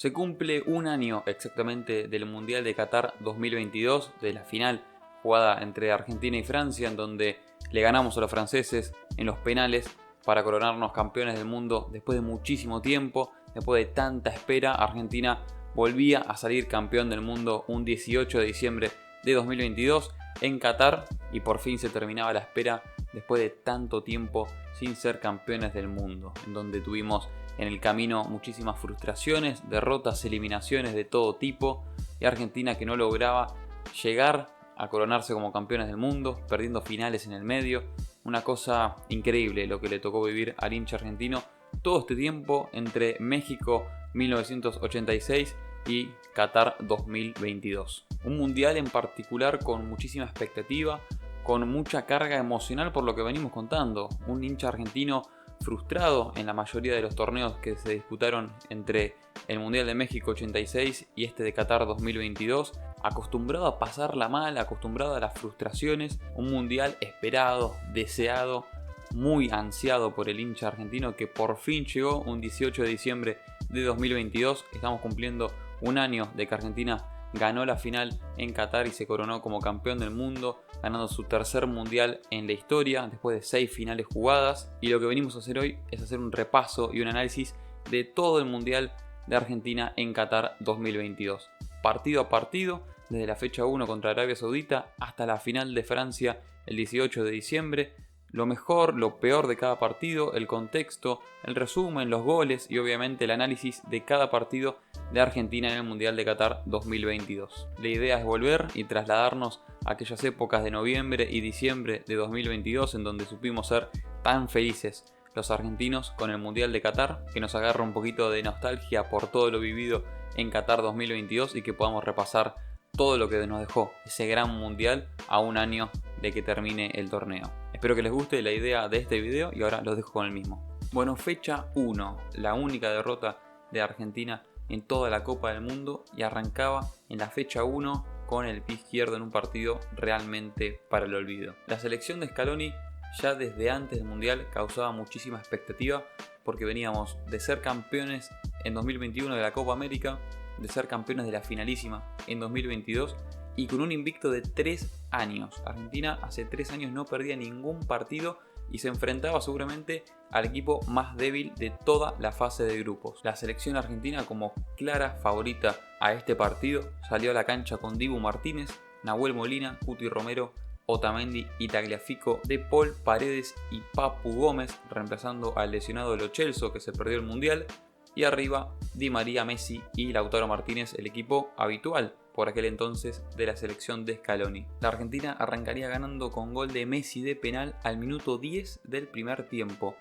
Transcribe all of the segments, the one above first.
Se cumple un año exactamente del Mundial de Qatar 2022, de la final jugada entre Argentina y Francia, en donde le ganamos a los franceses en los penales para coronarnos campeones del mundo después de muchísimo tiempo. Después de tanta espera, Argentina volvía a salir campeón del mundo un 18 de diciembre de 2022 en Qatar, y por fin se terminaba la espera después de tanto tiempo sin ser campeones del mundo, en donde tuvimos en el camino muchísimas frustraciones, derrotas, eliminaciones de todo tipo, y Argentina que no lograba llegar a coronarse como campeones del mundo, perdiendo finales en el medio. Una cosa increíble lo que le tocó vivir al hincha argentino todo este tiempo entre México 1986 y Qatar 2022. Un mundial en particular con muchísima expectativa, con mucha carga emocional por lo que venimos contando. Un hincha argentino frustrado en la mayoría de los torneos que se disputaron entre el Mundial de México 86 y este de Qatar 2022, acostumbrado a pasarla mal, acostumbrado a las frustraciones. Un mundial esperado, deseado, muy ansiado por el hincha argentino, que por fin llegó un 18 de diciembre de 2022. Estamos cumpliendo un año de que Argentina ganó la final en Qatar y se coronó como campeón del mundo, ganando su tercer mundial en la historia después de 6 finales jugadas. Y lo que venimos a hacer hoy es hacer un repaso y un análisis de todo el mundial de Argentina en Qatar 2022, partido a partido, desde la fecha 1 contra Arabia Saudita hasta la final de Francia el 18 de diciembre. Lo mejor, lo peor de cada partido, el contexto, el resumen, los goles y obviamente el análisis de cada partido de Argentina en el Mundial de Qatar 2022. La idea es volver y trasladarnos a aquellas épocas de noviembre y diciembre de 2022 en donde supimos ser tan felices los argentinos con el Mundial de Qatar, que nos agarra un poquito de nostalgia por todo lo vivido en Qatar 2022 y que podamos repasar todo lo que nos dejó ese gran mundial a un año de que termine el torneo. Espero que les guste la idea de este video y ahora los dejo con el mismo. Bueno, fecha 1, la única derrota de Argentina en toda la Copa del Mundo, y arrancaba en la fecha 1 con el pie izquierdo en un partido realmente para el olvido. La selección de Scaloni ya desde antes del mundial causaba muchísima expectativa, porque veníamos de ser campeones en 2021 de la Copa América, de ser campeones de la finalísima en 2022 y con un invicto de 3 años. Argentina hace 3 años no perdía ningún partido y se enfrentaba seguramente al equipo más débil de toda la fase de grupos. La selección argentina, como clara favorita a este partido, salió a la cancha con Dibu Martínez, Nahuel Molina, Cuti Romero, Otamendi y Tagliafico, De Paul, Paredes y Papu Gómez, reemplazando al lesionado Lo Celso, que se perdió el mundial. Y arriba, Di María, Messi y Lautaro Martínez, el equipo habitual por aquel entonces de la selección de Scaloni. La Argentina arrancaría ganando con gol de Messi de penal al minuto 10 del primer tiempo.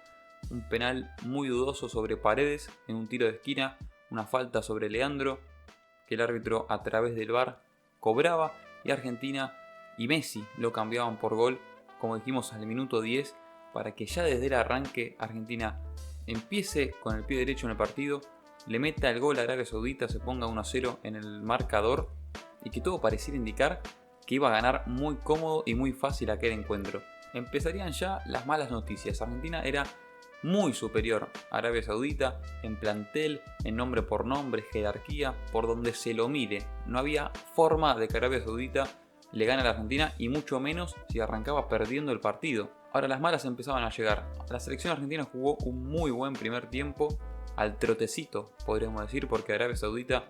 Un penal muy dudoso sobre Paredes en un tiro de esquina, una falta sobre Leandro que el árbitro a través del VAR cobraba, y Argentina y Messi lo cambiaban por gol, como dijimos, al minuto 10, para que ya desde el arranque Argentina empiece con el pie derecho en el partido, le meta el gol a Arabia Saudita, se ponga 1-0 en el marcador y que todo pareciera indicar que iba a ganar muy cómodo y muy fácil aquel encuentro. Empezarían ya las malas noticias. Argentina era muy superior a Arabia Saudita en plantel, en nombre por nombre, jerarquía, por donde se lo mire. No había forma de que Arabia Saudita le gane a la Argentina, y mucho menos si arrancaba perdiendo el partido. Ahora las malas empezaban a llegar. La selección argentina jugó un muy buen primer tiempo, al trotecito podríamos decir, porque Arabia Saudita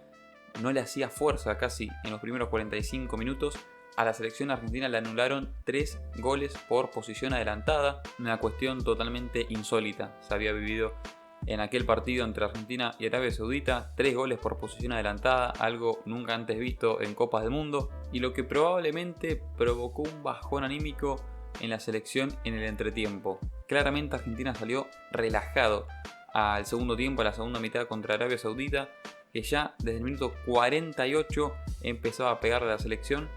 no le hacía fuerza casi en los primeros 45 minutos. A la selección argentina le anularon 3 goles por posición adelantada, una cuestión totalmente insólita. Se había vivido en aquel partido entre Argentina y Arabia Saudita 3 goles por posición adelantada, algo nunca antes visto en Copas del Mundo, y lo que probablemente provocó un bajón anímico en la selección en el entretiempo. Claramente Argentina salió relajado al segundo tiempo, a la segunda mitad contra Arabia Saudita, que ya desde el minuto 48 empezaba a pegarle a la selección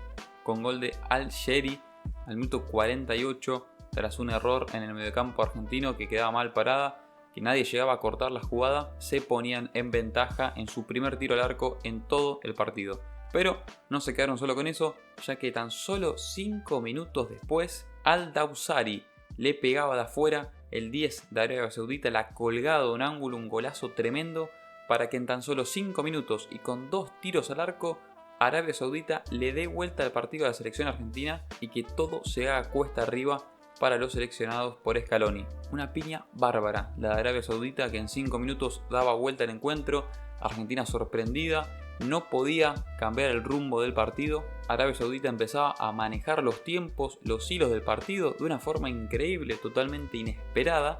con gol de Al-Shehri al minuto 48, tras un error en el mediocampo argentino que quedaba mal parada, que nadie llegaba a cortar la jugada. Se ponían en ventaja en su primer tiro al arco en todo el partido. Pero no se quedaron solo con eso, ya que tan solo 5 minutos después, Al-Dawsari le pegaba de afuera, el 10 de Arabia Saudita, la colgado de un ángulo, un golazo tremendo para que en tan solo 5 minutos y con 2 tiros al arco, Arabia Saudita le dé vuelta al partido a la selección argentina y que todo se haga cuesta arriba para los seleccionados por Scaloni. Una piña bárbara la de Arabia Saudita, que en 5 minutos daba vuelta al encuentro. Argentina sorprendida, no podía cambiar el rumbo del partido. Arabia Saudita empezaba a manejar los tiempos, los hilos del partido de una forma increíble, totalmente inesperada,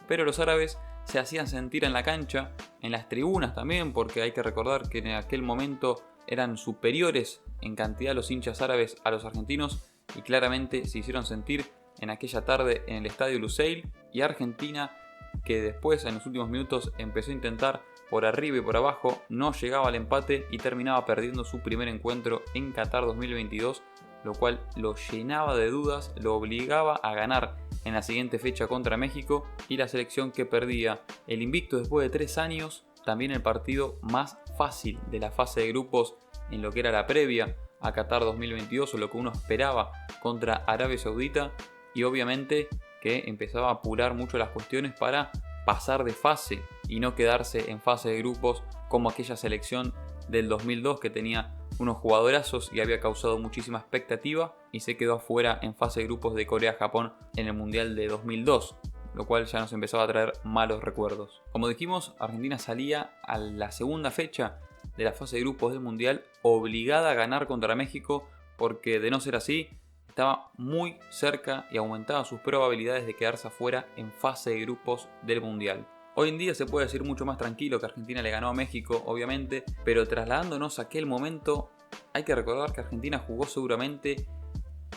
pero los árabes se hacían sentir en la cancha, en las tribunas también, porque hay que recordar que en aquel momento eran superiores en cantidad los hinchas árabes a los argentinos, y claramente se hicieron sentir en aquella tarde en el estadio Lusail. Y Argentina, que después en los últimos minutos empezó a intentar por arriba y por abajo, no llegaba al empate y terminaba perdiendo su primer encuentro en Qatar 2022, lo cual lo llenaba de dudas, lo obligaba a ganar en la siguiente fecha contra México, y la selección que perdía el invicto después de 3 años, también el partido más fácil de la fase de grupos en lo que era la previa a Qatar 2022, o lo que uno esperaba contra Arabia Saudita, y obviamente que empezaba a apurar mucho las cuestiones para pasar de fase y no quedarse en fase de grupos como aquella selección del 2002 que tenía unos jugadorazos y había causado muchísima expectativa y se quedó afuera en fase de grupos de Corea-Japón en el Mundial de 2002, lo cual ya nos empezaba a traer malos recuerdos. Como dijimos, Argentina salía a la segunda fecha de la fase de grupos del Mundial obligada a ganar contra México, porque de no ser así estaba muy cerca y aumentaba sus probabilidades de quedarse afuera en fase de grupos del Mundial. Hoy en día se puede decir mucho más tranquilo que Argentina le ganó a México, obviamente, pero trasladándonos a aquel momento, hay que recordar que Argentina jugó seguramente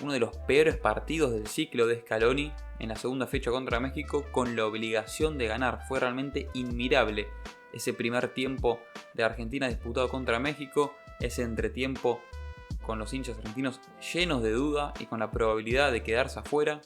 uno de los peores partidos del ciclo de Scaloni en la segunda fecha contra México, con la obligación de ganar. Fue realmente inmirable ese primer tiempo de Argentina disputado contra México, ese entretiempo con los hinchas argentinos llenos de duda y con la probabilidad de quedarse afuera,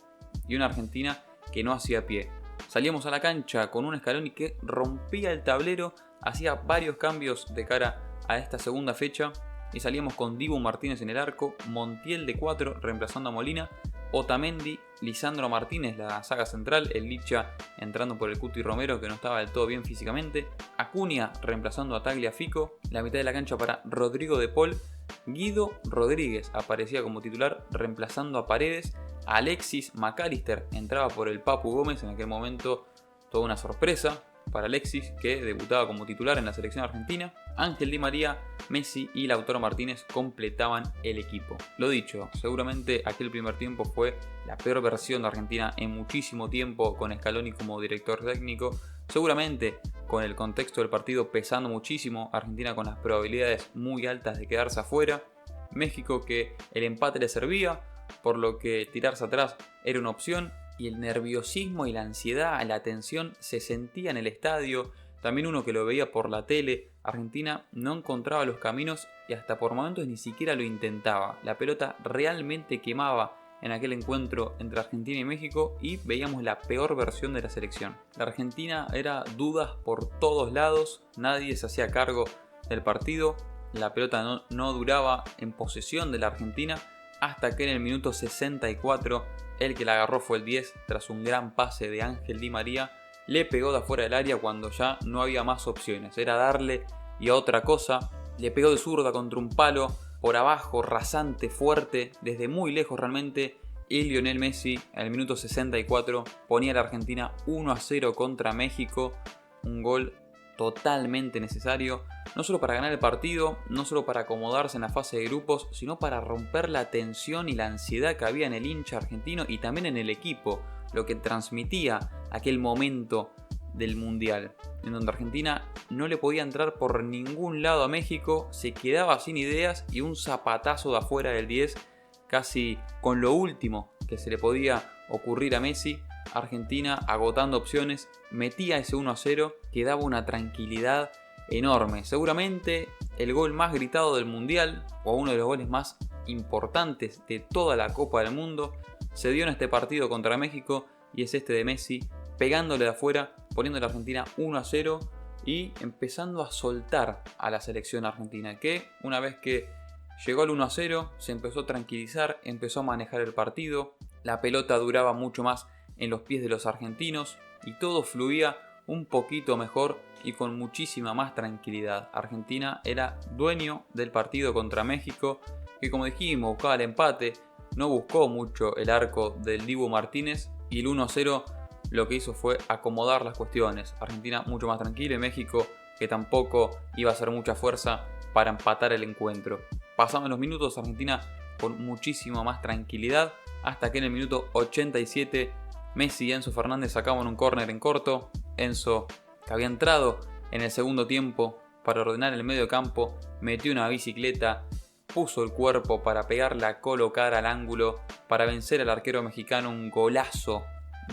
y una Argentina que no hacía pie. Salíamos a la cancha con un Scaloni que rompía el tablero, hacía varios cambios de cara a esta segunda fecha, y salíamos con Dibu Martínez en el arco, Montiel de 4 reemplazando a Molina, Otamendi, Lisandro Martínez, la saga central, el Licha entrando por el Cuti Romero, que no estaba del todo bien físicamente, Acuña reemplazando a Tagliafico, la mitad de la cancha para Rodrigo de Paul, Guido Rodríguez aparecía como titular reemplazando a Paredes, Alexis McAllister entraba por el Papu Gómez, en aquel momento toda una sorpresa para Alexis, que debutaba como titular en la selección argentina. Ángel Di María, Messi y Lautaro Martínez completaban el equipo. Lo dicho, seguramente aquel primer tiempo fue la peor versión de Argentina en muchísimo tiempo, con Scaloni como director técnico. Seguramente con el contexto del partido pesando muchísimo, Argentina con las probabilidades muy altas de quedarse afuera, México que el empate le servía, por lo que tirarse atrás era una opción, y el nerviosismo y la ansiedad, la tensión se sentía en el estadio, también uno que lo veía por la tele. Argentina no encontraba los caminos y hasta por momentos ni siquiera lo intentaba. La pelota realmente quemaba en aquel encuentro entre Argentina y México y veíamos la peor versión de la selección. La Argentina era dudas por todos lados, nadie se hacía cargo del partido, la pelota no duraba en posesión de la Argentina, hasta que en el minuto 64 el que la agarró fue el 10, tras un gran pase de Ángel Di María, le pegó de afuera del área cuando ya no había más opciones, era darle y a otra cosa, le pegó de zurda contra un palo, por abajo, rasante, fuerte, desde muy lejos realmente, y Lionel Messi en el minuto 64 ponía a la Argentina 1-0 contra México, un gol totalmente necesario, no solo para ganar el partido, no solo para acomodarse en la fase de grupos, sino para romper la tensión y la ansiedad que había en el hincha argentino y también en el equipo, lo que transmitía aquel momento del Mundial, en donde Argentina no le podía entrar por ningún lado a México, se quedaba sin ideas y un zapatazo de afuera del 10, casi con lo último que se le podía ocurrir a Messi. Argentina, agotando opciones, metía ese 1-0 que daba una tranquilidad enorme. Seguramente el gol más gritado del Mundial, o uno de los goles más importantes de toda la Copa del Mundo, se dio en este partido contra México, y es este de Messi, pegándole de afuera, poniendo a la Argentina 1-0 y empezando a soltar a la selección argentina, que una vez que llegó al 1-0 se empezó a tranquilizar, empezó a manejar el partido, la pelota duraba mucho más en los pies de los argentinos y todo fluía un poquito mejor y con muchísima más tranquilidad. Argentina era dueño del partido contra México, que como dijimos buscaba el empate, no buscó mucho el arco del Dibu Martínez y el 1-0 lo que hizo fue acomodar las cuestiones. Argentina mucho más tranquila y México que tampoco iba a hacer mucha fuerza para empatar el encuentro. Pasaban los minutos, Argentina con muchísima más tranquilidad, hasta que en el minuto 87 Messi y Enzo Fernández sacaban un córner en corto. Enzo, que había entrado en el segundo tiempo para ordenar el medio campo, metió una bicicleta, puso el cuerpo para pegarla a colocar al ángulo para vencer al arquero mexicano. Un golazo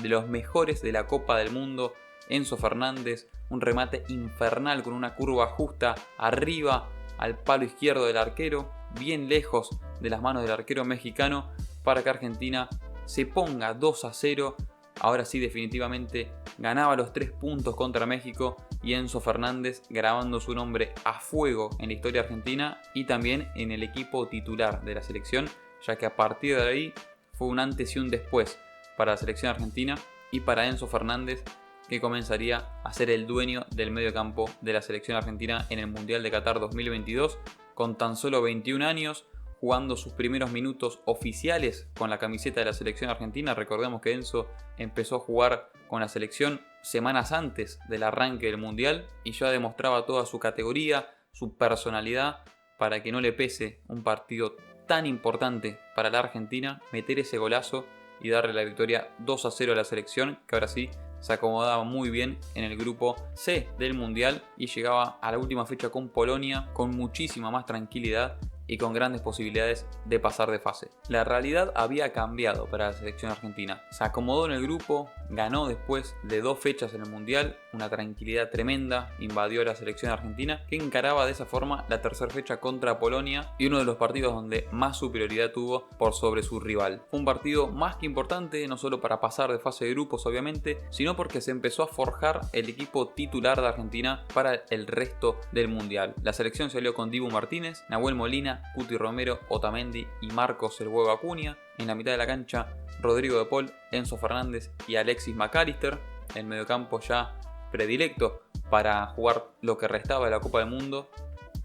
de los mejores de la Copa del Mundo. Enzo Fernández, un remate infernal con una curva justa arriba al palo izquierdo del arquero, bien lejos de las manos del arquero mexicano, para que Argentina se ponga 2-0. Ahora sí, definitivamente ganaba los 3 puntos contra México y Enzo Fernández grabando su nombre a fuego en la historia argentina y también en el equipo titular de la selección, ya que a partir de ahí fue un antes y un después para la selección argentina y para Enzo Fernández, que comenzaría a ser el dueño del medio campo de la selección argentina en el Mundial de Qatar 2022, con tan solo 21 años, jugando sus primeros minutos oficiales con la camiseta de la selección argentina. Recordemos que Enzo empezó a jugar con la selección semanas antes del arranque del Mundial y ya demostraba toda su categoría, su personalidad, para que no le pese un partido tan importante para la Argentina, meter ese golazo y darle la victoria 2-0 a la selección, que ahora sí se acomodaba muy bien en el grupo C del Mundial y llegaba a la última fecha con Polonia con muchísima más tranquilidad y con grandes posibilidades de pasar de fase. La realidad había cambiado para la selección argentina. Se acomodó en el grupo, ganó después de 2 fechas en el Mundial, una tranquilidad tremenda invadió la selección argentina, que encaraba de esa forma la tercera fecha contra Polonia y uno de los partidos donde más superioridad tuvo por sobre su rival. Fue un partido más que importante, no solo para pasar de fase de grupos obviamente, sino porque se empezó a forjar el equipo titular de Argentina para el resto del Mundial. La selección salió con Dibu Martínez, Nahuel Molina, Cuti Romero, Otamendi y Marcos el Huevo Acuña. En la mitad de la cancha, Rodrigo de Paul, Enzo Fernández y Alexis McAllister. El mediocampo ya predilecto para jugar lo que restaba de la Copa del Mundo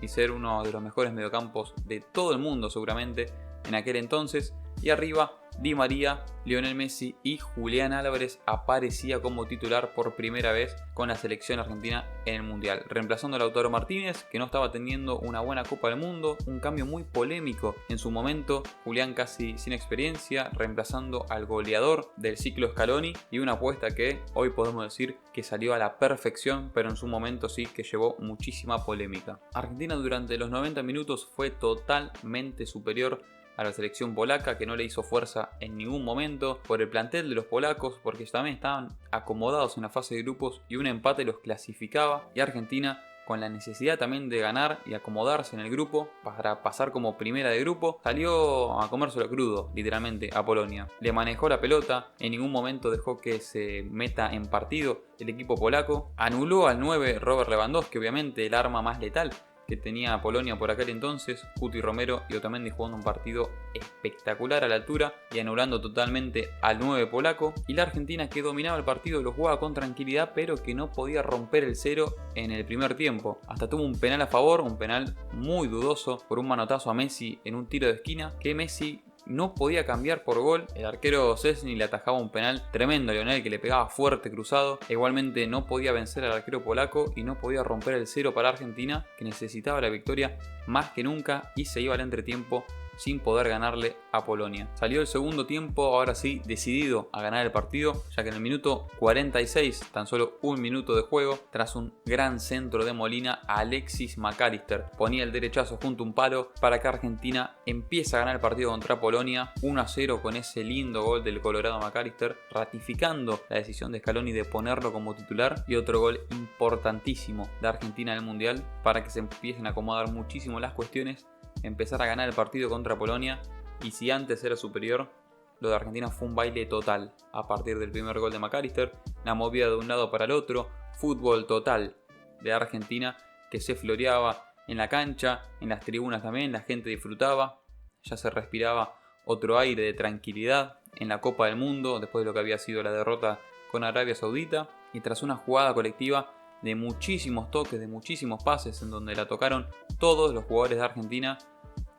y ser uno de los mejores mediocampos de todo el mundo seguramente en aquel entonces. Y arriba, Di María, Lionel Messi y Julián Álvarez aparecía como titular por primera vez con la selección argentina en el Mundial, reemplazando a Lautaro Martínez, que no estaba teniendo una buena Copa del Mundo. Un cambio muy polémico en su momento, Julián casi sin experiencia, reemplazando al goleador del ciclo Scaloni, y una apuesta que hoy podemos decir que salió a la perfección, pero en su momento sí que llevó muchísima polémica. Argentina durante los 90 minutos fue totalmente superior a la selección polaca, que no le hizo fuerza en ningún momento por el plantel de los polacos, porque también estaban acomodados en la fase de grupos y un empate los clasificaba, y Argentina, con la necesidad también de ganar y acomodarse en el grupo para pasar como primera de grupo, salió a comérselo crudo, literalmente, a Polonia. Le manejó la pelota, en ningún momento dejó que se meta en partido el equipo polaco, anuló al 9 Robert Lewandowski, obviamente el arma más letal que tenía Polonia por aquel entonces. Cuti Romero y Otamendi jugando un partido espectacular a la altura y anulando totalmente al 9 polaco. Y la Argentina, que dominaba el partido, lo jugaba con tranquilidad, pero que no podía romper el cero en el primer tiempo. Hasta tuvo un penal a favor, un penal muy dudoso por un manotazo a Messi en un tiro de esquina, que Messi no podía cambiar por gol. El arquero Szczęsny le atajaba un penal tremendo a Lionel, que le pegaba fuerte cruzado. Igualmente no podía vencer al arquero polaco y no podía romper el cero para Argentina, que necesitaba la victoria más que nunca y se iba al entretiempo sin poder ganarle a Polonia. Salió el segundo tiempo, ahora sí, decidido a ganar el partido, ya que en el minuto 46, tan solo un minuto de juego, tras un gran centro de Molina, Alexis McAllister ponía el derechazo junto a un palo para que Argentina empiece a ganar el partido contra Polonia 1-0 con ese lindo gol del Colorado McAllister, ratificando la decisión de Scaloni de ponerlo como titular, y otro gol importantísimo de Argentina en el Mundial para que se empiecen a acomodar muchísimo las cuestiones, empezar a ganar el partido contra Polonia. Y si antes era superior, lo de Argentina fue un baile total a partir del primer gol de McAllister, la movida de un lado para el otro, fútbol total de Argentina que se floreaba en la cancha, en las tribunas también, la gente disfrutaba, ya se respiraba otro aire de tranquilidad en la Copa del Mundo después de lo que había sido la derrota con Arabia Saudita. y tras una jugada colectiva de muchísimos toques, de muchísimos pases en donde la tocaron todos los jugadores de Argentina,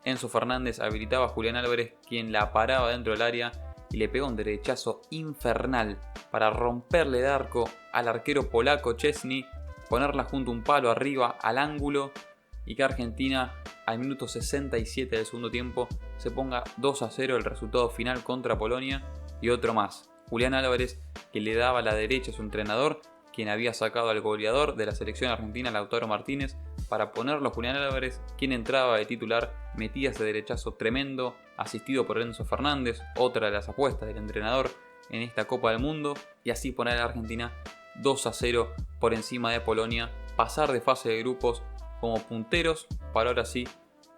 Enzo Fernández habilitaba a Julián Álvarez, quien la paraba dentro del área y le pegó un derechazo infernal para romperle el arco al arquero polaco Szczesny, ponerla junto a un palo arriba al ángulo y que Argentina al minuto 67 del segundo tiempo se ponga 2-0 el resultado final contra Polonia. Y otro más, Julián Álvarez, que le daba la derecha a su entrenador, quien había sacado al goleador de la selección argentina, Lautaro Martínez, para ponerlo a Julián Álvarez, quien entraba de titular, metía ese derechazo tremendo, asistido por Enzo Fernández, otra de las apuestas del entrenador en esta Copa del Mundo, y así poner a la Argentina 2-0 por encima de Polonia, pasar de fase de grupos como punteros para ahora sí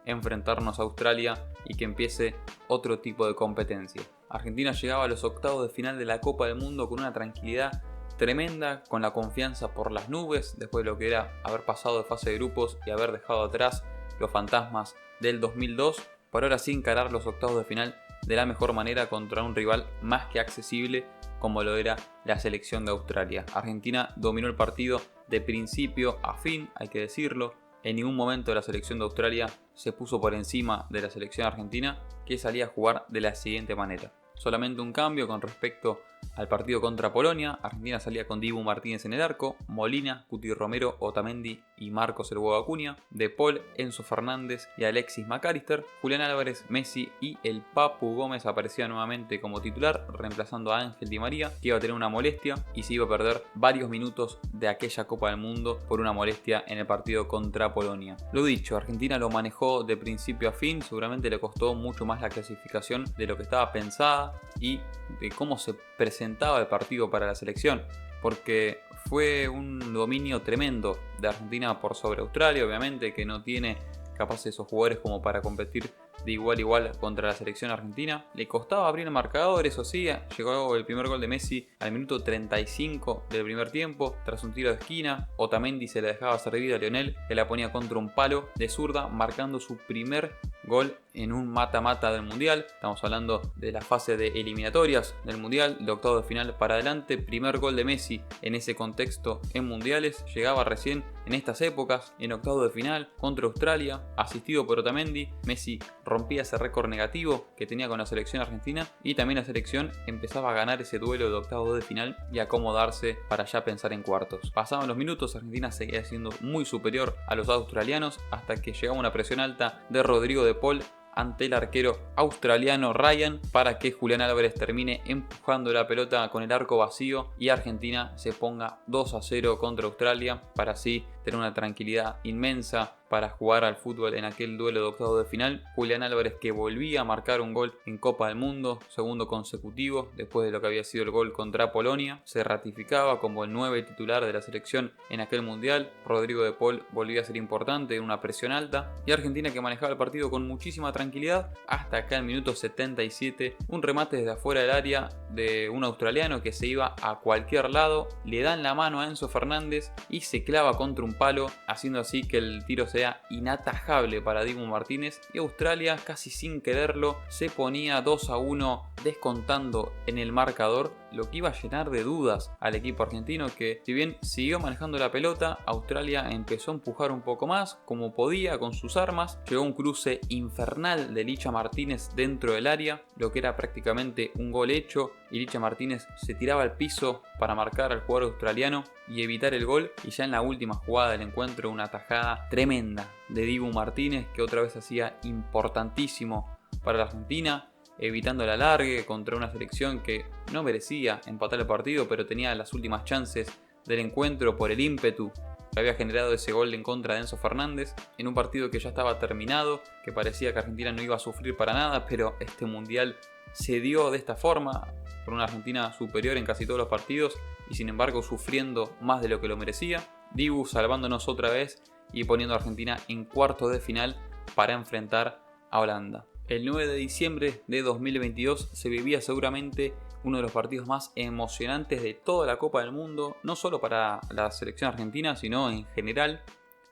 enfrentarnos a Australia y que empiece otro tipo de competencia. Argentina llegaba a los octavos de final de la Copa del Mundo con una tranquilidad tremenda, con la confianza por las nubes después de lo que era haber pasado de fase de grupos y haber dejado atrás los fantasmas del 2002, para ahora sí encarar los octavos de final de la mejor manera contra un rival más que accesible como lo era la selección de Australia. Argentina dominó el partido de principio a fin, hay que decirlo. En ningún momento la selección de Australia se puso por encima de la selección argentina, que salía a jugar de la siguiente manera. Solamente un cambio con respecto al partido contra Polonia. Argentina salía con Dibu Martínez en el arco, Molina, Cuti Romero, Otamendi y Marcos el Huevo Acuña, De Paul, Enzo Fernández y Alexis McAllister. Julián Álvarez, Messi y el Papu Gómez aparecían nuevamente como titular, reemplazando a Ángel Di María, que iba a tener una molestia y se iba a perder varios minutos de aquella Copa del Mundo por una molestia en el partido contra Polonia. Lo dicho, Argentina lo manejó de principio a fin, seguramente le costó mucho más la clasificación de lo que estaba pensada y de cómo se presentaba el partido para la selección, porque fue un dominio tremendo de Argentina por sobre Australia, obviamente que no tiene capaces esos jugadores como para competir de igual a igual contra la selección argentina. Le costaba abrir el marcador, eso sí, llegó el primer gol de Messi al minuto 35 del primer tiempo, tras un tiro de esquina. Otamendi se la dejaba servida a Lionel, que la ponía contra un palo de zurda, marcando su primer gol en un mata-mata del Mundial. Estamos hablando de la fase de eliminatorias del Mundial, de octavos de final para adelante. Primer gol de Messi en ese contexto en Mundiales, llegaba recién en estas épocas, en octavos de final contra Australia, asistido por Otamendi. Messi rompía ese récord negativo que tenía con la selección argentina y también la selección empezaba a ganar ese duelo de octavos de final y acomodarse para ya pensar en cuartos. Pasaban los minutos, Argentina seguía siendo muy superior a los australianos hasta que llegaba una presión alta de Rodrigo De Paul ante el arquero australiano Ryan para que Julián Álvarez termine empujando la pelota con el arco vacío y Argentina se ponga 2-0 contra Australia para así tener una tranquilidad inmensa para jugar al fútbol en aquel duelo de octavos de final. Julián Álvarez, que volvía a marcar un gol en Copa del Mundo, segundo consecutivo después de lo que había sido el gol contra Polonia, se ratificaba como el 9 titular de la selección en aquel mundial. Rodrigo De Paul volvía a ser importante en una presión alta y Argentina, que manejaba el partido con muchísima tranquilidad hasta acá el minuto 77, un remate desde afuera del área de un australiano que se iba a cualquier lado, le dan la mano a Enzo Fernández y se clava contra un palo, haciendo así que el tiro sea inatajable para Dibu Martínez y Australia, casi sin quererlo, se ponía 2-1 descontando en el marcador, lo que iba a llenar de dudas al equipo argentino, que si bien siguió manejando la pelota, Australia empezó a empujar un poco más como podía con sus armas. Llegó un cruce infernal de Licha Martínez dentro del área, lo que era prácticamente un gol hecho, y Licha Martínez se tiraba al piso para marcar al jugador australiano y evitar el gol. Y ya en la última jugada del encuentro, una tajada tremenda de Dibu Martínez, que otra vez hacía importantísimo para la Argentina, evitando el alargue contra una selección que no merecía empatar el partido, pero tenía las últimas chances del encuentro por el ímpetu que había generado ese gol en contra de Enzo Fernández, en un partido que ya estaba terminado, que parecía que Argentina no iba a sufrir para nada, pero este mundial se dio de esta forma, por una Argentina superior en casi todos los partidos y sin embargo sufriendo más de lo que lo merecía. Dibu salvándonos otra vez y poniendo a Argentina en cuartos de final para enfrentar a Holanda. El 9 de diciembre de 2022 se vivía seguramente uno de los partidos más emocionantes de toda la Copa del Mundo, no solo para la selección argentina, sino en general,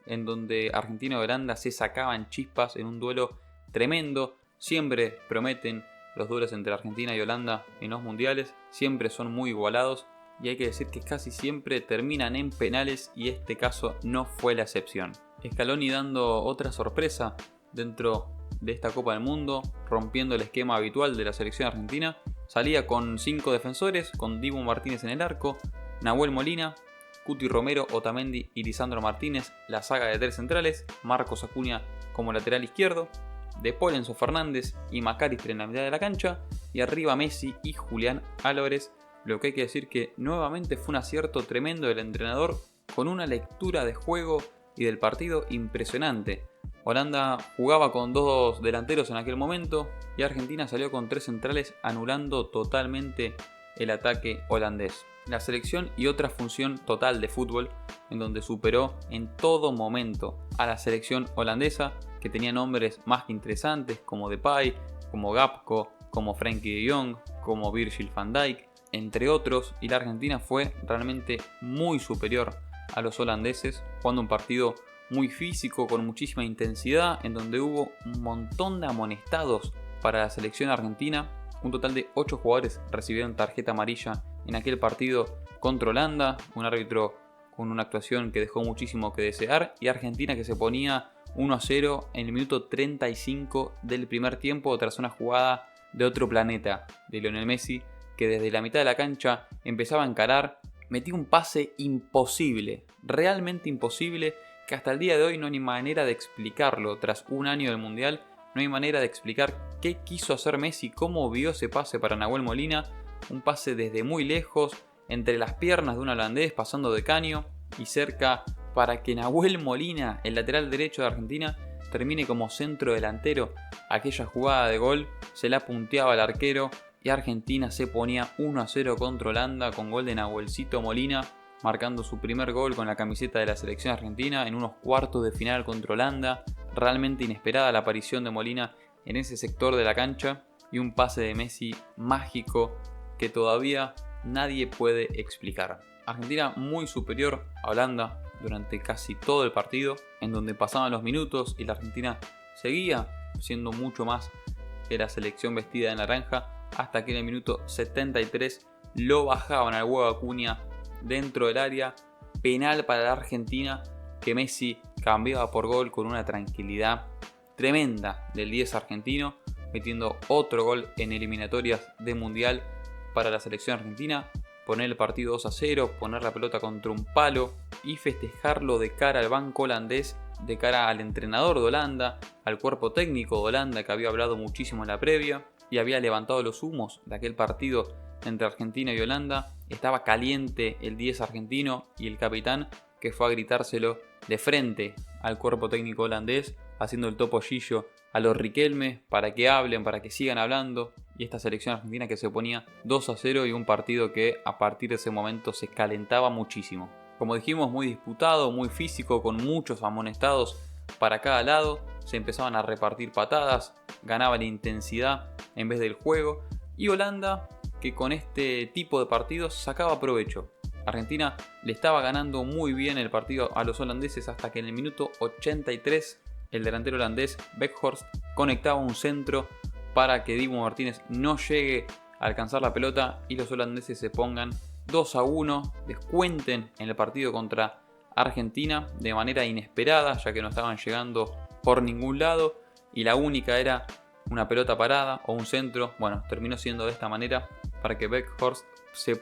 en donde Argentina y Holanda se sacaban chispas en un duelo tremendo. Siempre prometen los duelos entre Argentina y Holanda en los mundiales, siempre son muy igualados y hay que decir que casi siempre terminan en penales y este caso no fue la excepción. Scaloni dando otra sorpresa dentro de esta Copa del Mundo, rompiendo el esquema habitual de la selección argentina. Salía con 5 defensores, con Dibu Martínez en el arco, Nahuel Molina, Cuti Romero, Otamendi y Lisandro Martínez, la saga de 3 centrales, Marcos Acuña como lateral izquierdo, De Paul, Enzo Fernández y McAllister en la mitad de la cancha, y arriba Messi y Julián Álvarez. Lo que hay que decir que nuevamente fue un acierto tremendo del entrenador, con una lectura de juego y del partido impresionante. Holanda jugaba con 2 delanteros en aquel momento y Argentina salió con 3 centrales, anulando totalmente el ataque holandés. La selección y otra función total de fútbol, en donde superó en todo momento a la selección holandesa, que tenía nombres más que interesantes como Depay, como Gakpo, como Frenkie de Jong, como Virgil van Dijk, entre otros, y la Argentina fue realmente muy superior a los holandeses, jugando un partido muy físico, con muchísima intensidad, en donde hubo un montón de amonestados para la selección argentina. Un total de 8 jugadores recibieron tarjeta amarilla en aquel partido contra Holanda, un árbitro con una actuación que dejó muchísimo que desear, y Argentina que se ponía 1-0 en el minuto 35 del primer tiempo tras una jugada de otro planeta de Lionel Messi, que desde la mitad de la cancha empezaba a encarar, metía un pase imposible, realmente imposible, que hasta el día de hoy no hay manera de explicarlo. Tras un año del Mundial no hay manera de explicar qué quiso hacer Messi, cómo vio ese pase para Nahuel Molina, un pase desde muy lejos, entre las piernas de un holandés, pasando de caño y cerca, para que Nahuel Molina, el lateral derecho de Argentina, termine como centro delantero. Aquella jugada de gol se la punteaba al arquero y Argentina se ponía 1-0 contra Holanda, con gol de Nahuelcito Molina, marcando su primer gol con la camiseta de la selección argentina en unos cuartos de final contra Holanda. Realmente inesperada la aparición de Molina en ese sector de la cancha, y un pase de Messi mágico que todavía nadie puede explicar. Argentina muy superior a Holanda durante casi todo el partido, en donde pasaban los minutos y la Argentina seguía siendo mucho más que la selección vestida de naranja, hasta que en el minuto 73 lo bajaban al huevo Acuña dentro del área, penal para la Argentina, que Messi cambiaba por gol con una tranquilidad tremenda del 10 argentino, metiendo otro gol en eliminatorias de Mundial para la selección argentina, poner el partido 2-0, poner la pelota contra un palo y festejarlo de cara al banco holandés, de cara al entrenador de Holanda, al cuerpo técnico de Holanda, que había hablado muchísimo en la previa y había levantado los humos de aquel partido entre Argentina y Holanda. Estaba caliente el 10 argentino y el capitán, que fue a gritárselo de frente al cuerpo técnico holandés, haciendo el topollillo a los Riquelme para que hablen, para que sigan hablando. Y esta selección argentina que se ponía 2-0, y un partido que a partir de ese momento se calentaba muchísimo. Como dijimos, muy disputado, muy físico, con muchos amonestados para cada lado. Se empezaban a repartir patadas, ganaba la intensidad en vez del juego, y Holanda, que con este tipo de partidos sacaba provecho. Argentina le estaba ganando muy bien el partido a los holandeses, hasta que en el minuto 83 el delantero holandés Weghorst conectaba un centro para que Dibu Martínez no llegue a alcanzar la pelota y los holandeses se pongan 2-1, descuenten en el partido contra Argentina de manera inesperada, ya que no estaban llegando por ningún lado y la única era una pelota parada o un centro. Bueno, terminó siendo de esta manera para que Weghorst se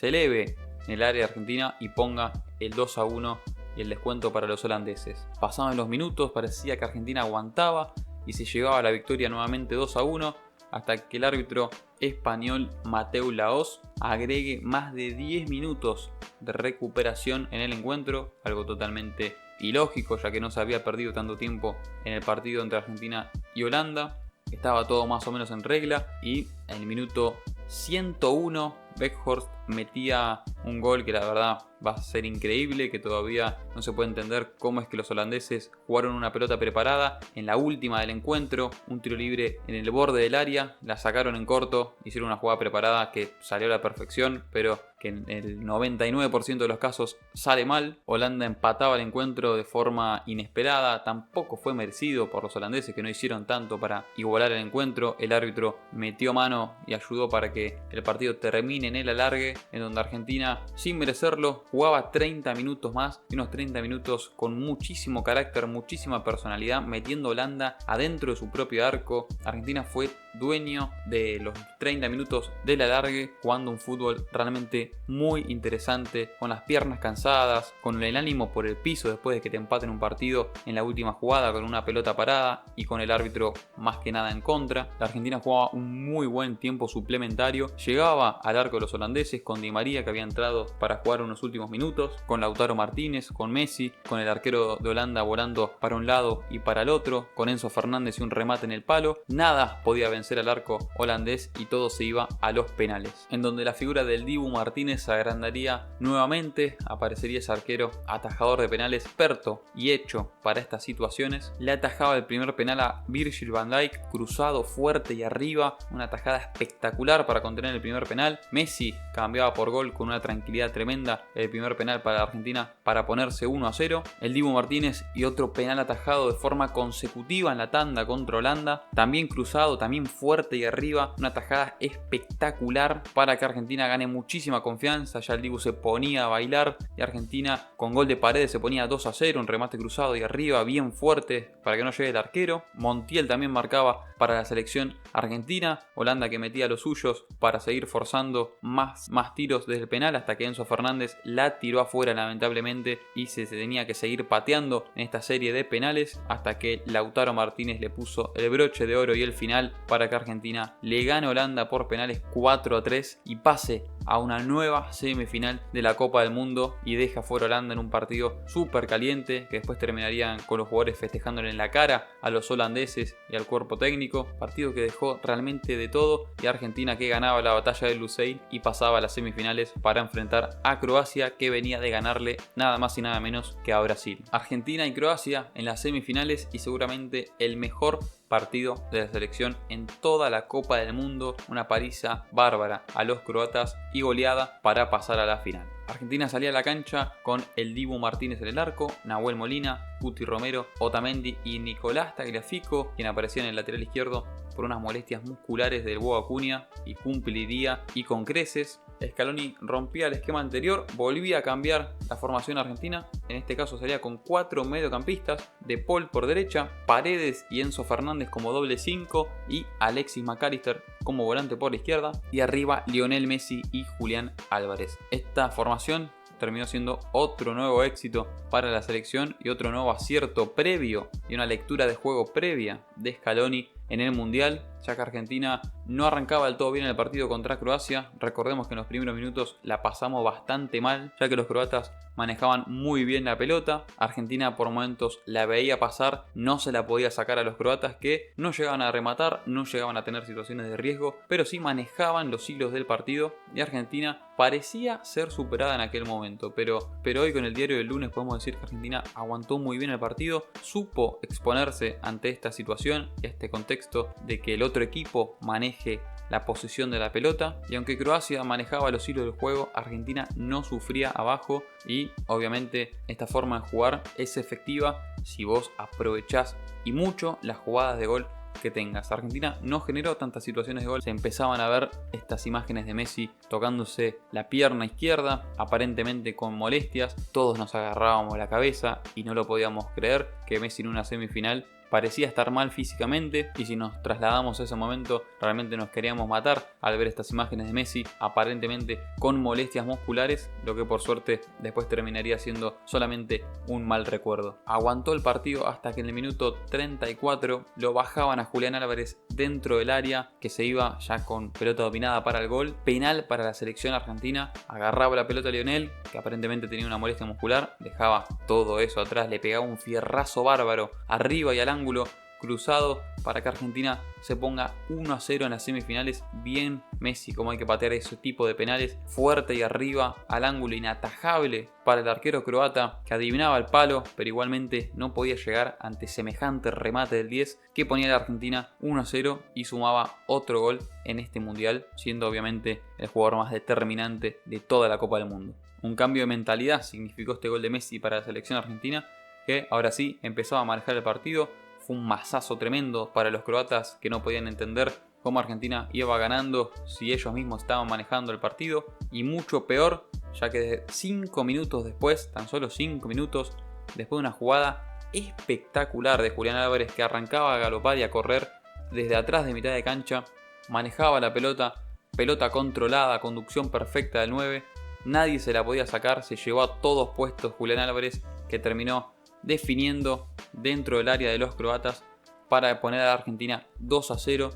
eleve en el área argentina y ponga el 2-1 y el descuento para los holandeses. Pasaban los minutos, parecía que Argentina aguantaba y se llegaba a la victoria nuevamente 2-1, hasta que el árbitro español Mateu Laoz agregue más de 10 minutos de recuperación en el encuentro, algo totalmente ilógico, ya que no se había perdido tanto tiempo en el partido entre Argentina y Holanda. Estaba todo más o menos en regla y en el minuto 101 Weghorst metía un gol que la verdad va a ser increíble, que todavía no se puede entender cómo es que los holandeses jugaron una pelota preparada en la última del encuentro, un tiro libre en el borde del área, la sacaron en corto, hicieron una jugada preparada que salió a la perfección, pero que en el 99% de los casos sale mal. Holanda empataba el encuentro de forma inesperada, tampoco fue merecido por los holandeses, que no hicieron tanto para igualar el encuentro. El árbitro metió mano y ayudó para que el partido termine en el alargue, en donde Argentina, sin merecerlo, jugaba 30 minutos más, y unos 30 minutos con muchísimo carácter, muchísima personalidad, metiendo a Holanda adentro de su propio arco. Argentina fue dueño de los 30 minutos del alargue, jugando un fútbol realmente muy interesante, con las piernas cansadas, con el ánimo por el piso después de que te empaten un partido en la última jugada con una pelota parada y con el árbitro más que nada en contra. La Argentina jugaba un muy buen tiempo suplementario, llegaba al arco de los holandeses con Di María, que había entrado para jugar unos últimos minutos, con Lautaro Martínez, con Messi, con el arquero de Holanda volando para un lado y para el otro, con Enzo Fernández y un remate en el palo. Nada podía vencer al arco holandés y todo se iba a los penales, en donde la figura del Dibu Martínez se agrandaría nuevamente. Aparecería ese arquero atajador de penales, experto y hecho para estas situaciones. Le atajaba el primer penal a Virgil van Dijk, cruzado, fuerte y arriba, una atajada espectacular para contener el primer penal. Messi cambiaba por gol con una tranquilidad tremenda el primer penal para la Argentina para ponerse 1-0. El Dibu Martínez y otro penal atajado de forma consecutiva en la tanda contra Holanda, también cruzado, también fuerte y arriba, una atajada espectacular para que Argentina gane muchísima confianza. Ya el Dibu se ponía a bailar y Argentina con gol de Paredes se ponía 2-0, un remate cruzado y arriba bien fuerte para que no llegue el arquero. Montiel también marcaba para la selección argentina. Holanda que metía los suyos para seguir forzando más tiros desde el penal, hasta que Enzo Fernández la tiró afuera lamentablemente y se tenía que seguir pateando en esta serie de penales, hasta que Lautaro Martínez le puso el broche de oro y el final para que Argentina le gane a Holanda por penales 4-3 y pase a una nueva semifinal de la Copa del Mundo, y deja fuera a Holanda en un partido súper caliente, que después terminarían con los jugadores festejándole en la cara a los holandeses y al cuerpo técnico. Partido que dejó realmente de todo, y Argentina que ganaba la batalla de Lusail y pasaba a las semifinales para enfrentar a Croacia, que venía de ganarle nada más y nada menos que a Brasil. Argentina y Croacia en las semifinales, y seguramente el mejor partido de la selección en toda la Copa del Mundo. Una paliza bárbara a los croatas y goleada para pasar a la final. Argentina salía a la cancha con el Dibu Martínez en el arco, Nahuel Molina, Cuti Romero, Otamendi y Nicolás Tagliafico, quien aparecía en el lateral izquierdo por unas molestias musculares del Boa Acuña, y cumpliría y con creces. Scaloni rompía el esquema anterior, volvía a cambiar la formación argentina. En este caso salía con 4 mediocampistas: De Paul por derecha, Paredes y Enzo Fernández como doble 5 y Alexis McAllister como volante por la izquierda, y arriba Lionel Messi y Julián Álvarez. Esta formación terminó siendo otro nuevo éxito para la selección y otro nuevo acierto previo y una lectura de juego previa de Scaloni en el Mundial, ya que Argentina no arrancaba del todo bien el partido contra Croacia. Recordemos que en los primeros minutos la pasamos bastante mal, ya que los croatas manejaban muy bien la pelota. Argentina por momentos la veía pasar, no se la podía sacar a los croatas, que no llegaban a rematar, no llegaban a tener situaciones de riesgo, pero sí manejaban los hilos del partido, y Argentina parecía ser superada en aquel momento. Pero hoy, con el diario del lunes, podemos decir que Argentina aguantó muy bien el partido, supo exponerse ante esta situación y este contexto de que el otro equipo maneje la posesión de la pelota, y aunque Croacia manejaba los hilos del juego, Argentina no sufría abajo, y obviamente esta forma de jugar es efectiva si vos aprovechás y mucho las jugadas de gol que tengas. Argentina no generó tantas situaciones de gol. Se empezaban a ver estas imágenes de Messi tocándose la pierna izquierda, aparentemente con molestias. Todos nos agarrábamos la cabeza y no lo podíamos creer, que Messi en una semifinal parecía estar mal físicamente, y si nos trasladamos a ese momento realmente nos queríamos matar al ver estas imágenes de Messi aparentemente con molestias musculares, lo que por suerte después terminaría siendo solamente un mal recuerdo. Aguantó el partido hasta que en el minuto 34 lo bajaban a Julián Álvarez dentro del área, que se iba ya con pelota dominada para el gol. Penal para la selección argentina. Agarraba la pelota a Lionel, que aparentemente tenía una molestia muscular, dejaba todo eso atrás, le pegaba un fierrazo bárbaro arriba y al ángulo, cruzado para que Argentina se ponga 1-0 en las semifinales. Bien Messi, como hay que patear ese tipo de penales, fuerte y arriba, al ángulo inatajable para el arquero croata, que adivinaba el palo, pero igualmente no podía llegar ante semejante remate del 10 que ponía a la Argentina 1-0 y sumaba otro gol en este mundial, siendo obviamente el jugador más determinante de toda la Copa del Mundo. Un cambio de mentalidad significó este gol de Messi para la selección argentina, que ahora sí empezaba a manejar el partido. Fue un mazazo tremendo para los croatas, que no podían entender cómo Argentina iba ganando si ellos mismos estaban manejando el partido, y mucho peor, ya que 5 minutos después, tan solo 5 minutos después de una jugada espectacular de Julián Álvarez, que arrancaba a galopar y a correr desde atrás de mitad de cancha, manejaba la pelota controlada, conducción perfecta del 9, nadie se la podía sacar, se llevó a todos puestos Julián Álvarez, que terminó definiendo dentro del área de los croatas para poner a la Argentina 2-0.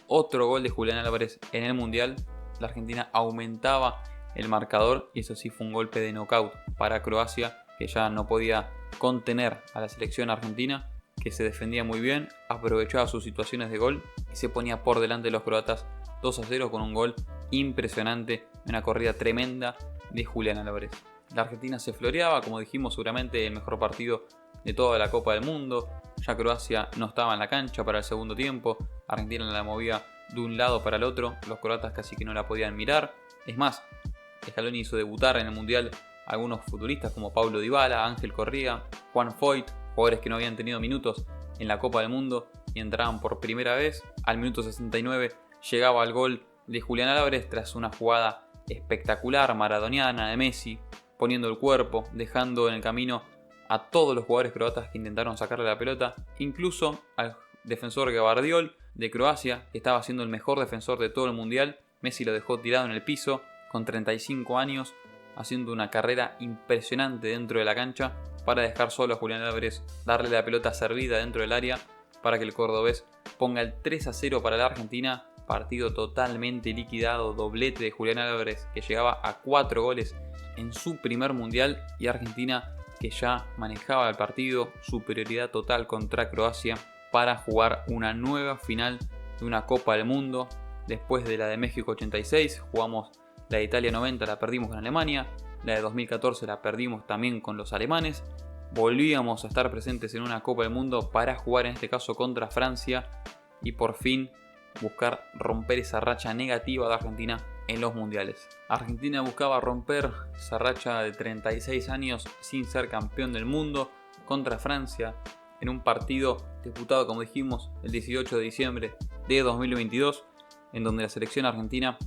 Otro gol de Julián Álvarez en el mundial. La Argentina aumentaba el marcador y eso sí fue un golpe de knockout para Croacia, que ya no podía contener a la selección argentina, que se defendía muy bien, aprovechaba sus situaciones de gol y se ponía por delante de los croatas 2-0 con un gol impresionante, una corrida tremenda de Julián Álvarez. La Argentina se floreaba, como dijimos, seguramente el mejor partido de toda la Copa del Mundo. Ya Croacia no estaba en la cancha para el segundo tiempo, Argentina la movía de un lado para el otro, los croatas casi que no la podían mirar. Es más, Scaloni hizo debutar en el Mundial a algunos futuristas como Paulo Dybala, Ángel Correa, Juan Foyt, jugadores que no habían tenido minutos en la Copa del Mundo y entraban por primera vez. Al minuto 69 llegaba el gol de Julián Álvarez tras una jugada espectacular maradoniana de Messi, poniendo el cuerpo, dejando en el camino a todos los jugadores croatas que intentaron sacarle la pelota, incluso al defensor Gvardiol de Croacia, que estaba siendo el mejor defensor de todo el mundial. Messi lo dejó tirado en el piso con 35 años, haciendo una carrera impresionante dentro de la cancha para dejar solo a Julián Álvarez, darle la pelota servida dentro del área para que el cordobés ponga el 3-0 para la Argentina. Partido totalmente liquidado, doblete de Julián Álvarez, que llegaba a 4 goles en su primer mundial, y Argentina, que ya manejaba el partido, superioridad total contra Croacia para jugar una nueva final de una Copa del Mundo. Después de la de México 86, jugamos la de Italia 90, la perdimos con Alemania, la de 2014 la perdimos también con los alemanes. Volvíamos a estar presentes en una Copa del Mundo para jugar en este caso contra Francia y por fin buscar romper esa racha negativa de Argentina en los mundiales. Argentina buscaba romper esa racha de 36 años sin ser campeón del mundo contra Francia en un partido disputado, como dijimos, el 18 de diciembre de 2022, en donde la selección argentina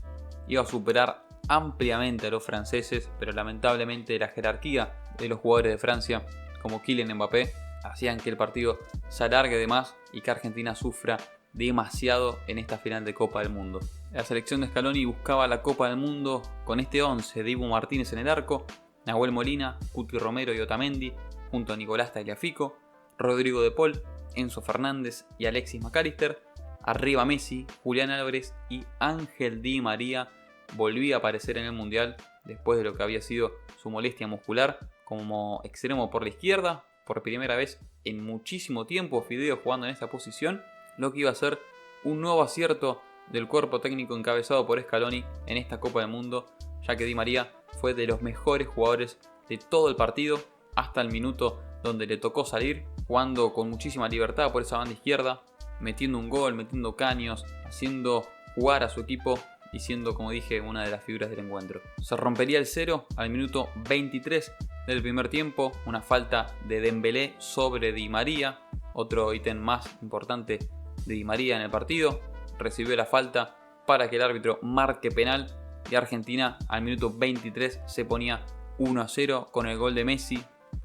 iba a superar ampliamente a los franceses, pero lamentablemente la jerarquía de los jugadores de Francia, como Kylian Mbappé, hacían que el partido se alargue de más y que Argentina sufra demasiado en esta final de Copa del Mundo. La selección de Scaloni buscaba la Copa del Mundo con este 11: Dibu Martínez en el arco, Nahuel Molina, Cuti Romero y Otamendi, junto a Nicolás Tagliafico, Rodrigo de Paul, Enzo Fernández y Alexis McAllister. Arriba Messi, Julián Álvarez y Ángel Di María volvía a aparecer en el Mundial después de lo que había sido su molestia muscular como extremo por la izquierda. Por primera vez en muchísimo tiempo Fideo jugando en esta posición, lo que iba a ser un nuevo acierto del cuerpo técnico encabezado por Scaloni en esta Copa del Mundo, ya que Di María fue de los mejores jugadores de todo el partido hasta el minuto donde le tocó salir, jugando con muchísima libertad por esa banda izquierda, metiendo un gol, metiendo caños, haciendo jugar a su equipo y siendo, como dije, una de las figuras del encuentro. Se rompería el 0 al minuto 23 del primer tiempo, una falta de Dembélé sobre Di María, otro ítem más importante de Di María en el partido. Recibió la falta para que el árbitro marque penal y Argentina al minuto 23 se ponía 1-0 con el gol de Messi,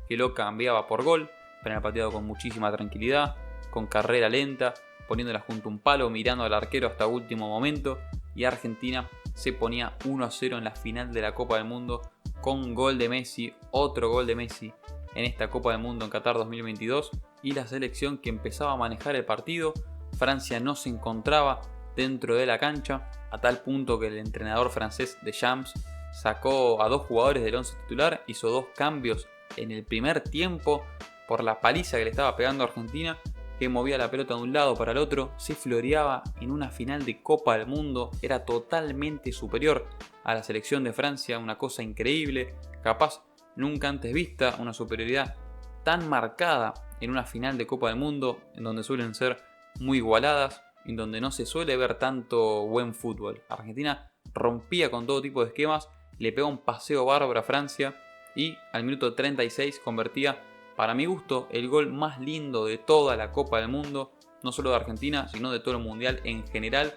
que lo cambiaba por gol, penal pateado con muchísima tranquilidad, con carrera lenta, poniéndola junto a un palo, mirando al arquero hasta último momento, y Argentina se ponía 1-0 en la final de la Copa del Mundo con gol de Messi, otro gol de Messi en esta Copa del Mundo en Qatar 2022, y la selección que empezaba a manejar el partido. Francia no se encontraba dentro de la cancha, a tal punto que el entrenador francés Deschamps sacó a 2 jugadores del 11 titular, hizo 2 cambios en el primer tiempo por la paliza que le estaba pegando a Argentina, que movía la pelota de un lado para el otro, se floreaba en una final de Copa del Mundo, era totalmente superior a la selección de Francia, una cosa increíble, capaz nunca antes vista, una superioridad tan marcada en una final de Copa del Mundo, en donde suelen ser muy igualadas, en donde no se suele ver tanto buen fútbol. Argentina rompía con todo tipo de esquemas, le pegó un paseo bárbaro a Francia y al minuto 36 convertía, para mi gusto, el gol más lindo de toda la Copa del Mundo, no solo de Argentina, sino de todo el Mundial en general.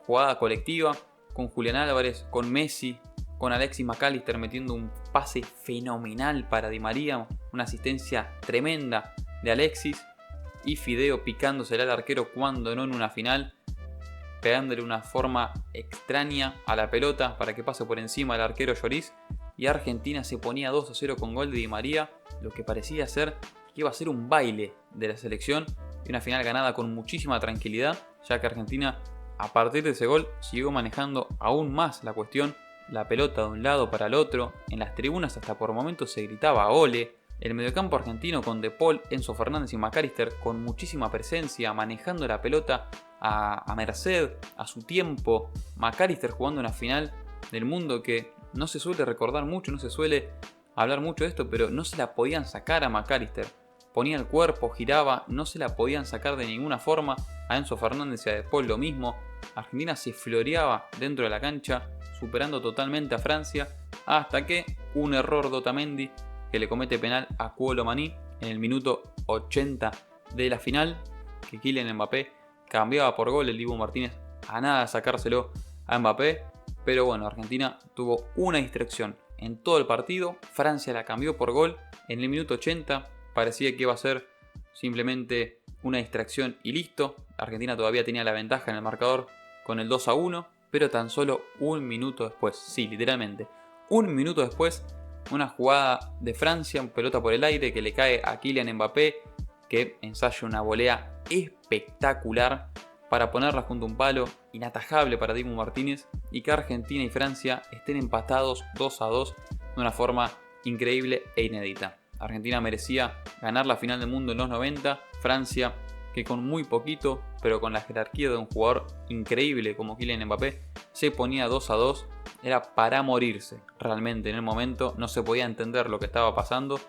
Jugada colectiva, con Julián Álvarez, con Messi, con Alexis McAllister metiendo un pase fenomenal para Di María, una asistencia tremenda de Alexis, y Fideo picándosela al arquero cuando no en una final, pegándole una forma extraña a la pelota para que pase por encima del arquero Lloris, y Argentina se ponía 2-0 con gol de Di María, lo que parecía ser que iba a ser un baile de la selección y una final ganada con muchísima tranquilidad, ya que Argentina a partir de ese gol siguió manejando aún más la cuestión, la pelota de un lado para el otro, en las tribunas hasta por momentos se gritaba ole. El mediocampo argentino con De Paul, Enzo Fernández y McAllister con muchísima presencia, manejando la pelota a merced, a su tiempo. McAllister jugando una final del mundo que no se suele recordar mucho, no se suele hablar mucho de esto, pero no se la podían sacar a McAllister. Ponía el cuerpo, giraba, no se la podían sacar de ninguna forma. A Enzo Fernández y a De Paul lo mismo. Argentina se floreaba dentro de la cancha, superando totalmente a Francia, hasta que un error de Otamendi que le comete penal a Kolo Muani en el minuto 80 de la final, que Kylian Mbappé cambiaba por gol, el Dibu Martínez a nada de sacárselo a Mbappé, pero bueno, Argentina tuvo una distracción en todo el partido, Francia la cambió por gol en el minuto 80, parecía que iba a ser simplemente una distracción y listo, Argentina todavía tenía la ventaja en el marcador con el 2-1, pero tan solo un minuto después, sí, literalmente, un minuto después, una jugada de Francia, un pelota por el aire que le cae a Kylian Mbappé, que ensaya una volea espectacular para ponerla junto a un palo, inatajable para Dibu Martínez, y que Argentina y Francia estén empatados 2-2 de una forma increíble e inédita. Argentina merecía ganar la final del mundo en los 90, Francia que con muy poquito, pero con la jerarquía de un jugador increíble como Kylian Mbappé, se ponía 2-2, era para morirse. Realmente en el momento no se podía entender lo que estaba pasando,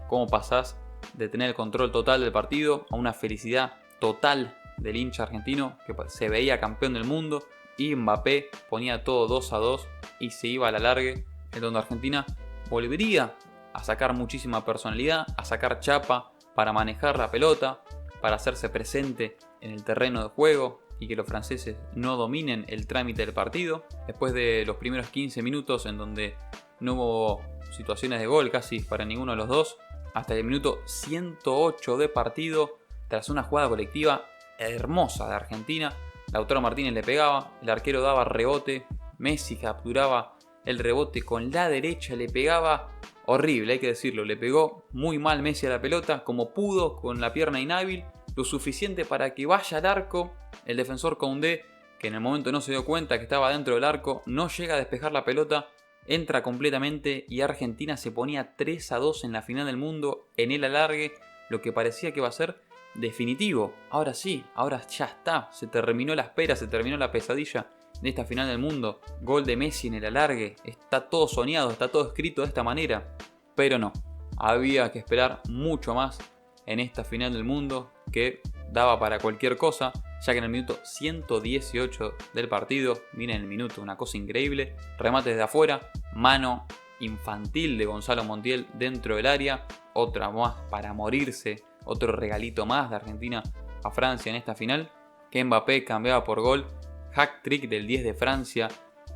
cómo pasás de tener el control total del partido a una felicidad total del hincha argentino que se veía campeón del mundo, y Mbappé ponía todo 2-2 y se iba a la largue, en donde Argentina volvería a sacar muchísima personalidad, a sacar chapa para manejar la pelota, para hacerse presente en el terreno de juego y que los franceses no dominen el trámite del partido. Después de los primeros 15 minutos en donde no hubo situaciones de gol casi para ninguno de los dos, hasta el minuto 108 de partido, tras una jugada colectiva hermosa de Argentina, Lautaro Martínez le pegaba, el arquero daba rebote, Messi capturaba el rebote con la derecha, le pegaba horrible, hay que decirlo, le pegó muy mal Messi a la pelota, como pudo, con la pierna inhábil, lo suficiente para que vaya al arco. El defensor Koundé, que en el momento no se dio cuenta que estaba dentro del arco, no llega a despejar la pelota, entra completamente y Argentina se ponía 3-2 en la final del mundo, en el alargue, lo que parecía que iba a ser definitivo. Ahora sí, ahora ya está, se terminó la espera, se terminó la pesadilla de esta final del mundo. Gol de Messi en el alargue, está todo soñado, está todo escrito de esta manera, pero no, había que esperar mucho más en esta final del mundo que daba para cualquier cosa, ya que en el minuto 118 del partido, miren el minuto, una cosa increíble, remates de afuera, mano infantil de Gonzalo Montiel dentro del área, otra más para morirse, otro regalito más de Argentina a Francia en esta final, que Mbappé cambiaba por gol, hack trick del 10 de Francia,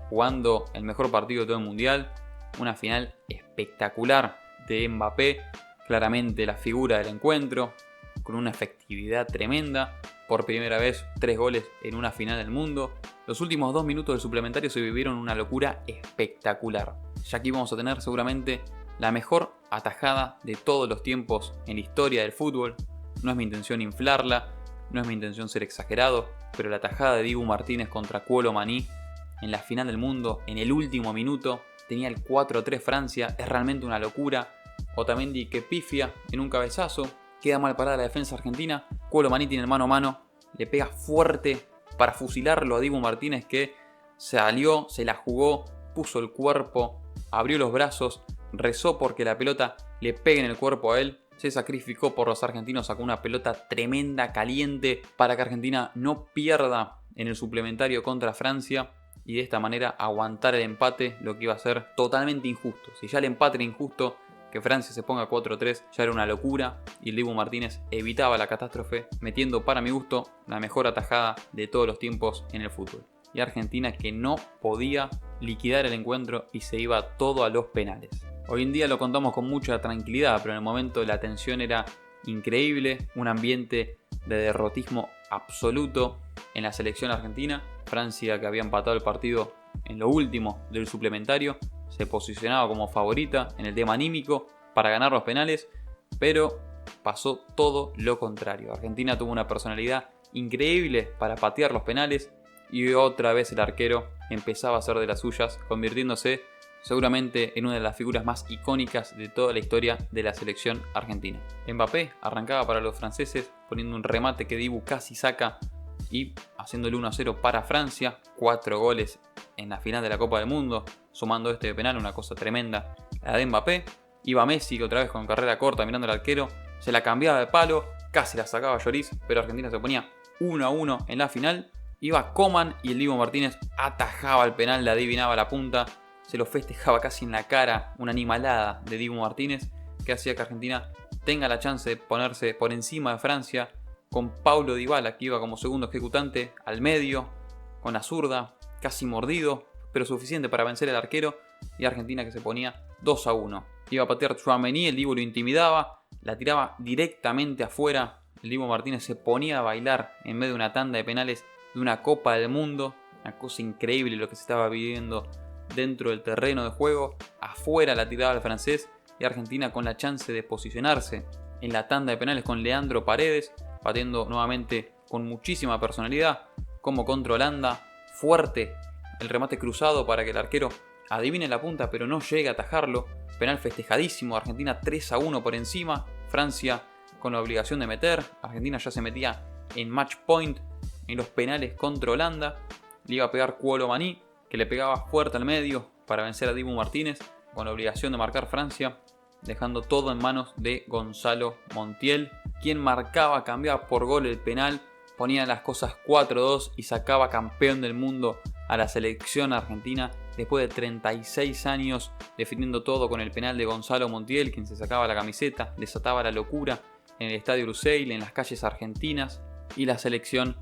jugando el mejor partido de todo el mundial, una final espectacular de Mbappé, claramente la figura del encuentro, con una efectividad tremenda, por primera vez 3 goles en una final del mundo. Los últimos 2 minutos del suplementario se vivieron una locura espectacular, ya aquí vamos a tener seguramente la mejor atajada de todos los tiempos en la historia del fútbol. No es mi intención inflarla, no es mi intención ser exagerado, pero la atajada de Dibu Martínez contra Kolo Muani en la final del mundo, en el último minuto, tenía el 4-3 Francia, es realmente una locura. Otamendi que pifia en un cabezazo, queda mal parada la defensa argentina. Kolo Muani tiene el mano a mano, le pega fuerte para fusilarlo a Dibu Martínez, que salió, se la jugó, puso el cuerpo, abrió los brazos, rezó porque la pelota le pegue en el cuerpo a él. Se sacrificó por los argentinos, sacó una pelota tremenda, caliente, para que Argentina no pierda en el suplementario contra Francia y de esta manera aguantar el empate, lo que iba a ser totalmente injusto. Si ya el empate era injusto, que Francia se ponga 4-3 ya era una locura, y el Dibu Martínez evitaba la catástrofe metiendo, para mi gusto, la mejor atajada de todos los tiempos en el fútbol. Y Argentina que no podía liquidar el encuentro y se iba todo a los penales. Hoy en día lo contamos con mucha tranquilidad, pero en el momento la tensión era increíble, un ambiente de derrotismo absoluto en la selección argentina. Francia, que había empatado el partido en lo último del suplementario, se posicionaba como favorita en el tema anímico para ganar los penales, pero pasó todo lo contrario. Argentina tuvo una personalidad increíble para patear los penales y otra vez el arquero empezaba a hacer de las suyas, convirtiéndose seguramente en una de las figuras más icónicas de toda la historia de la selección argentina. Mbappé arrancaba para los franceses poniendo un remate que Dibu casi saca y haciéndole 1-0 para Francia. 4 goles en la final de la Copa del Mundo, sumando este de penal, una cosa tremenda la de Mbappé. Iba Messi otra vez con carrera corta mirando al arquero, se la cambiaba de palo, casi la sacaba Lloris, pero Argentina se ponía 1-1 en la final. Iba Coman y el Dibu Martínez atajaba el penal, le adivinaba la punta, se lo festejaba casi en la cara, una animalada de Dibu Martínez que hacía que Argentina tenga la chance de ponerse por encima de Francia, con Paulo Dybala, que iba como segundo ejecutante al medio, con la zurda, casi mordido, pero suficiente para vencer al arquero, y Argentina que se ponía 2-1. Iba a patear Tchouaméni, el Dibu lo intimidaba, la tiraba directamente afuera, el Dibu Martínez se ponía a bailar en medio de una tanda de penales de una Copa del Mundo, una cosa increíble lo que se estaba viviendo dentro del terreno de juego. Afuera la tiraba el francés y Argentina con la chance de posicionarse en la tanda de penales con Leandro Paredes, pateando nuevamente con muchísima personalidad, como contra Holanda, fuerte el remate cruzado para que el arquero adivine la punta pero no llegue a atajarlo. Penal festejadísimo, Argentina 3-1 por encima, Francia con la obligación de meter. Argentina ya se metía en match point en los penales contra Holanda. Le iba a pegar Kolo Muani, que le pegaba fuerte al medio para vencer a Dibu Martínez, con la obligación de marcar Francia, dejando todo en manos de Gonzalo Montiel, quien marcaba, cambiaba por gol el penal, ponía las cosas 4-2 y sacaba campeón del mundo a la selección argentina después de 36 años, definiendo todo con el penal de Gonzalo Montiel, quien se sacaba la camiseta, desataba la locura en el estadio Lusail, en las calles argentinas, y la selección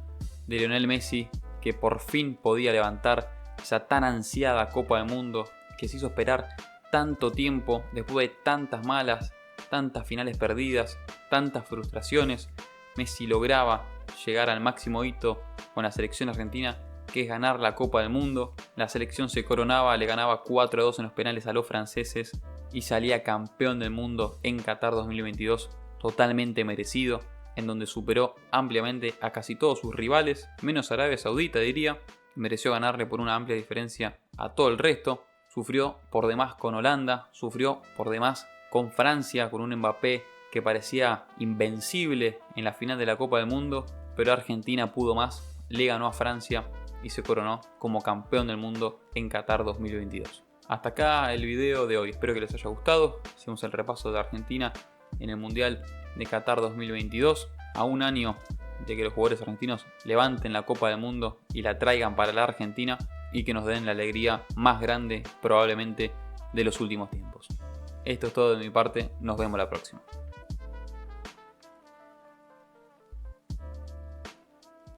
de Lionel Messi, que por fin podía levantar esa tan ansiada Copa del Mundo que se hizo esperar tanto tiempo, después de tantas malas, tantas finales perdidas, tantas frustraciones. Messi lograba llegar al máximo hito con la selección argentina, que es ganar la Copa del Mundo. La selección se coronaba, le ganaba 4-2 en los penales a los franceses y salía campeón del mundo en Qatar 2022, totalmente merecido, en donde superó ampliamente a casi todos sus rivales, menos Arabia Saudita diría. Mereció ganarle por una amplia diferencia a todo el resto. Sufrió por demás con Holanda, sufrió por demás con Francia, con un Mbappé que parecía invencible en la final de la Copa del Mundo, pero Argentina pudo más, le ganó a Francia y se coronó como campeón del mundo en Qatar 2022. Hasta acá el video de hoy, espero que les haya gustado. Hicimos el repaso de Argentina en el Mundial de Qatar 2022, a un año de que los jugadores argentinos levanten la Copa del Mundo y la traigan para la Argentina y que nos den la alegría más grande probablemente de los últimos tiempos. Esto es todo de mi parte, nos vemos la próxima.